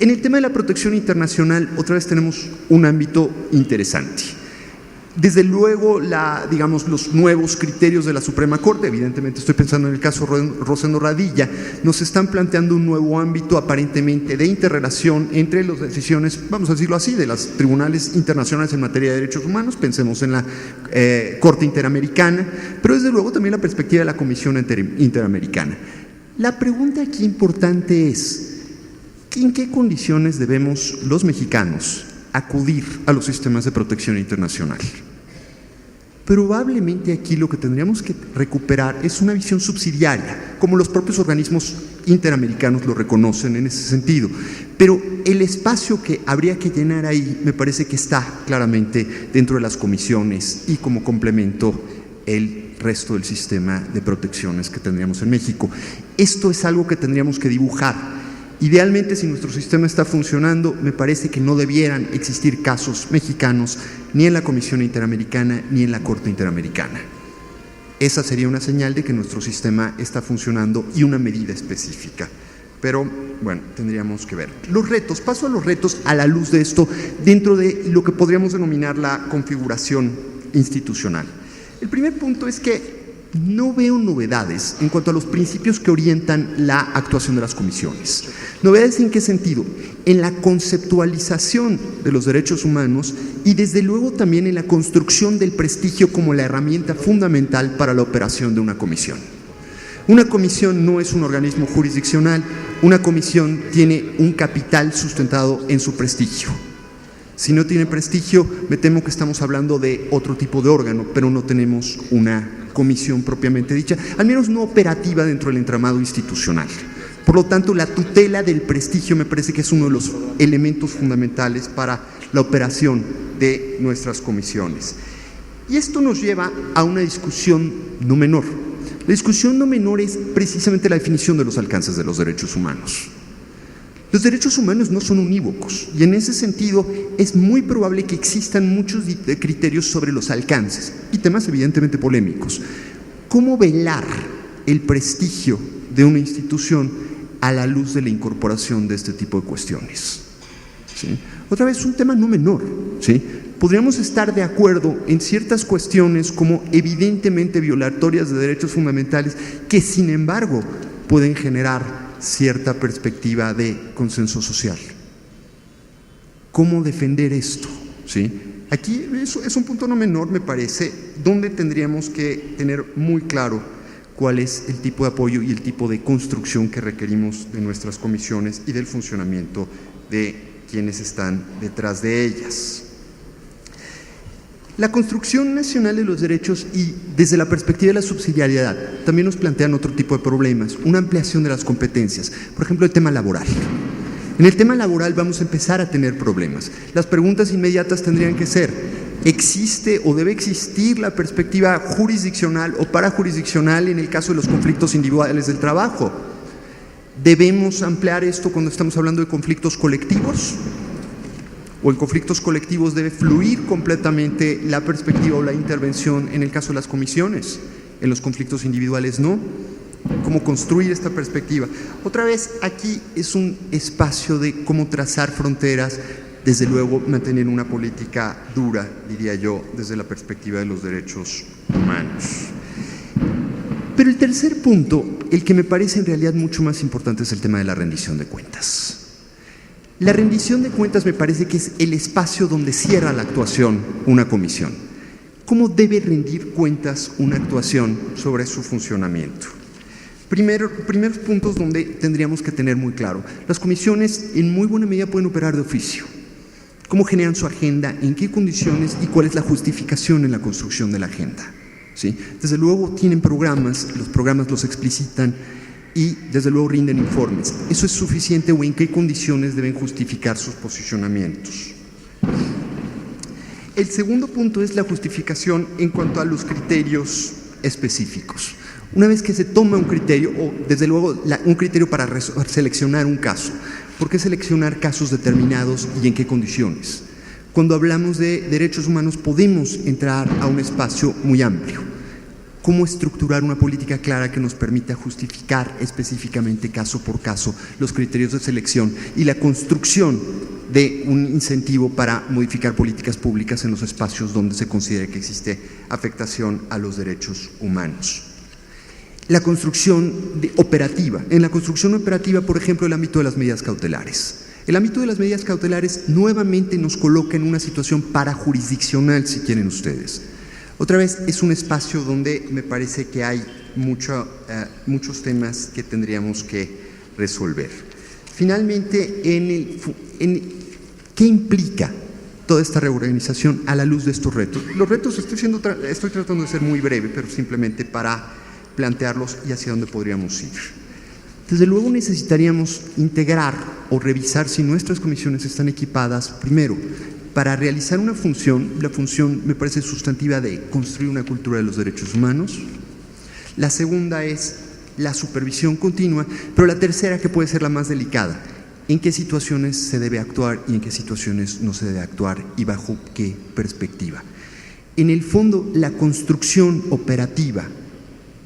En el tema de la protección internacional, otra vez tenemos un ámbito interesante. Desde luego, los nuevos criterios de la Suprema Corte, evidentemente estoy pensando en el caso Rosendo Radilla, nos están planteando un nuevo ámbito aparentemente de interrelación entre las decisiones, vamos a decirlo así, de los tribunales internacionales en materia de derechos humanos, pensemos en la Corte Interamericana, pero desde luego también la perspectiva de la Comisión Interamericana. La pregunta aquí importante es, ¿en qué condiciones debemos los mexicanos acudir a los sistemas de protección internacional? Probablemente aquí lo que tendríamos que recuperar es una visión subsidiaria, como los propios organismos interamericanos lo reconocen en ese sentido. Pero el espacio que habría que llenar ahí me parece que está claramente dentro de las comisiones y como complemento el resto del sistema de protecciones que tendríamos en México. Esto es algo que tendríamos que dibujar. Idealmente, si nuestro sistema está funcionando, me parece que no debieran existir casos mexicanos ni en la Comisión Interamericana ni en la Corte Interamericana. Esa sería una señal de que nuestro sistema está funcionando y una medida específica. Pero, bueno, tendríamos que ver. Los retos, paso a los retos a la luz de esto, dentro de lo que podríamos denominar la configuración institucional. El primer punto es que no veo novedades en cuanto a los principios que orientan la actuación de las comisiones. ¿Novedades en qué sentido? En la conceptualización de los derechos humanos y desde luego también en la construcción del prestigio como la herramienta fundamental para la operación de una comisión. Una comisión no es un organismo jurisdiccional, una comisión tiene un capital sustentado en su prestigio. Si no tiene prestigio, me temo que estamos hablando de otro tipo de órgano, pero no tenemos una comisión propiamente dicha, al menos no operativa dentro del entramado institucional. Por lo tanto, la tutela del prestigio me parece que es uno de los elementos fundamentales para la operación de nuestras comisiones. Y esto nos lleva a una discusión no menor. La discusión no menor es precisamente la definición de los alcances de los derechos humanos. Los derechos humanos no son unívocos y en ese sentido es muy probable que existan muchos criterios sobre los alcances y temas evidentemente polémicos. ¿Cómo velar el prestigio de una institución a la luz de la incorporación de este tipo de cuestiones? ¿Sí? Otra vez, un tema no menor. ¿Sí? Podríamos estar de acuerdo en ciertas cuestiones como evidentemente violatorias de derechos fundamentales que sin embargo pueden generar cierta perspectiva de consenso social. ¿Cómo defender esto? ¿Sí? Aquí eso es un punto no menor, me parece, donde tendríamos que tener muy claro cuál es el tipo de apoyo y el tipo de construcción que requerimos de nuestras comisiones y del funcionamiento de quienes están detrás de ellas. La construcción nacional de los derechos y desde la perspectiva de la subsidiariedad también nos plantean otro tipo de problemas, una ampliación de las competencias, por ejemplo el tema laboral. En el tema laboral vamos a empezar a tener problemas. Las preguntas inmediatas tendrían que ser, ¿existe o debe existir la perspectiva jurisdiccional o parajurisdiccional en el caso de los conflictos individuales del trabajo? ¿Debemos ampliar esto cuando estamos hablando de conflictos colectivos? ¿O en conflictos colectivos debe fluir completamente la perspectiva o la intervención en el caso de las comisiones? En los conflictos individuales no. ¿Cómo construir esta perspectiva? Otra vez, aquí es un espacio de cómo trazar fronteras, desde luego mantener una política dura, diría yo, desde la perspectiva de los derechos humanos. Pero el tercer punto, el que me parece en realidad mucho más importante, es el tema de la rendición de cuentas. La rendición de cuentas me parece que es el espacio donde cierra la actuación una comisión. ¿Cómo debe rendir cuentas una actuación sobre su funcionamiento? Primeros puntos donde tendríamos que tener muy claro. Las comisiones en muy buena medida pueden operar de oficio. ¿Cómo generan su agenda? ¿En qué condiciones? ¿Y cuál es la justificación en la construcción de la agenda? ¿Sí? Desde luego tienen programas, los programas los explicitan y desde luego rinden informes. ¿Eso es suficiente o en qué condiciones deben justificar sus posicionamientos? El segundo punto es la justificación en cuanto a los criterios específicos. Una vez que se toma un criterio, o desde luego un criterio para seleccionar un caso, ¿por qué seleccionar casos determinados y en qué condiciones? Cuando hablamos de derechos humanos podemos entrar a un espacio muy amplio. cómo estructurar una política clara que nos permita justificar específicamente caso por caso los criterios de selección y la construcción de un incentivo para modificar políticas públicas en los espacios donde se considere que existe afectación a los derechos humanos. La construcción operativa. En la construcción operativa, por ejemplo, el ámbito de las medidas cautelares. El ámbito de las medidas cautelares nuevamente nos coloca en una situación parajurisdiccional, si quieren ustedes. Otra vez, es un espacio donde me parece que hay muchos temas que tendríamos que resolver. Finalmente, ¿qué implica toda esta reorganización a la luz de estos retos? Los retos, estoy tratando de ser muy breve, pero simplemente para plantearlos y hacia dónde podríamos ir. Desde luego necesitaríamos integrar o revisar si nuestras comisiones están equipadas, primero, para realizar una función. La función me parece sustantiva de construir una cultura de los derechos humanos. La segunda es la supervisión continua, pero la tercera, que puede ser la más delicada, en qué situaciones se debe actuar y en qué situaciones no se debe actuar y bajo qué perspectiva. En el fondo, la construcción operativa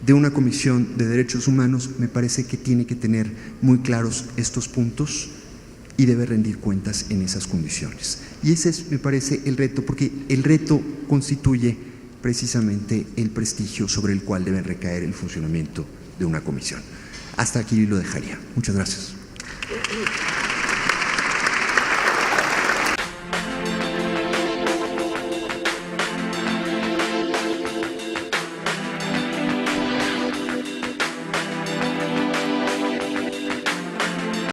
de una comisión de derechos humanos me parece que tiene que tener muy claros estos puntos y debe rendir cuentas en esas condiciones. Y ese es, me parece, el reto, porque el reto constituye precisamente el prestigio sobre el cual debe recaer el funcionamiento de una comisión. Hasta aquí lo dejaría. Muchas gracias.